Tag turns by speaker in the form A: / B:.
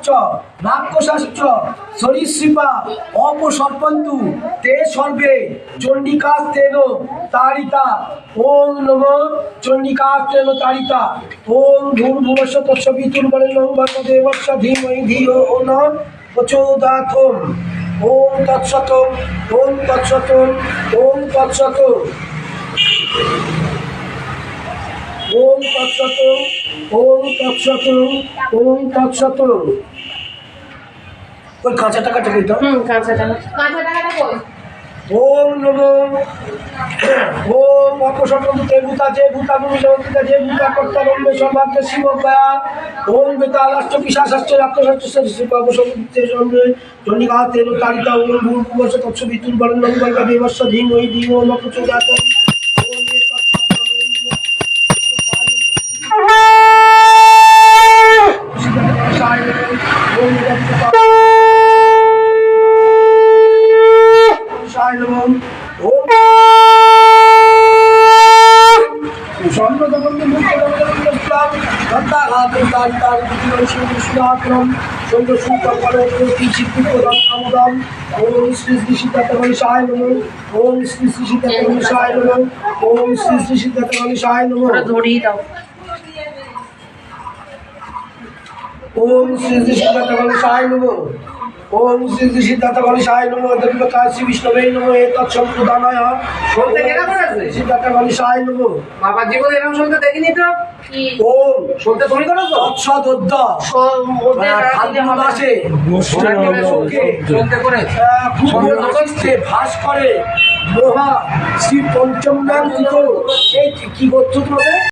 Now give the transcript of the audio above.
A: পশুশ্চ রাক্ষসাশ্চ সরীসৃপা অপসর্পন্তু তে সর্বে চণ্ডিকাস্তেন তাড়িতা। ওম নমঃ চণ্ডিকাস্তেন তাড়িতা। ওম ভূর্ভুবস্সুঃ তৎসবিতুর্বরেণ্যং ভর্গদেবস্য ধীমহি ধিয়ো নঃ প্রচোদয়াৎ। ওম তৎসৎ। ওম তৎসৎ। ওম তৎসৎ। ওম তৎসৎ। ওম তৎসৎ। ওম তৎসৎ। ওই কাঁচা টাকাটা দিত।
B: কাঁচা টাকাটা কই?
A: ওম নমঃ। ওম অপসর্পন্তু তে ভূতা যে ভূতা ভূমিষ্ঠিতা যে ভূতা কর্তারম্বে সর্বাগ্রে শিবগয়া। ওম বেতালাশ্চ পিশাচাশ্চ রাক্ষসাশ্চ সরীসৃপা অপসর্পন্তু তে সর্বে চণ্ডিকাস্তেন তাড়িতা। ওম ভূর্ভুবস্সুঃ তৎসবিতুর্বরেণ্যং ভর্গদেবস্য ধীমহি ধিয়ো নঃ প্রচোদয়াৎ।
B: ধরিয়ে দাও।
A: ওম শ্রী শ্রী সিদ্ধার্থ গণেশায় নমঃ। ওম শ্রী শ্রী সিদ্ধার্থ গণেশায় নমঃ। দেবীকায় শ্রী বিষ্ণবে নমঃ। তৎসম্প্রদানায়
C: শুনতে কেনা করেছে?
A: সিদ্ধার্থ গণেশায় নমঃ।
C: বাবা জীবনে এরকম শুনতে দেখিনি তো।
A: ওম
C: শুনতে তুমি করো তো?
A: তৎসদোদ্য ফাল্গুন মাসে
C: শুনতে করে
A: ভাস করে মহা শ্রী পঞ্চম নাম কি গো? এই কি গোত্র তোমাদের?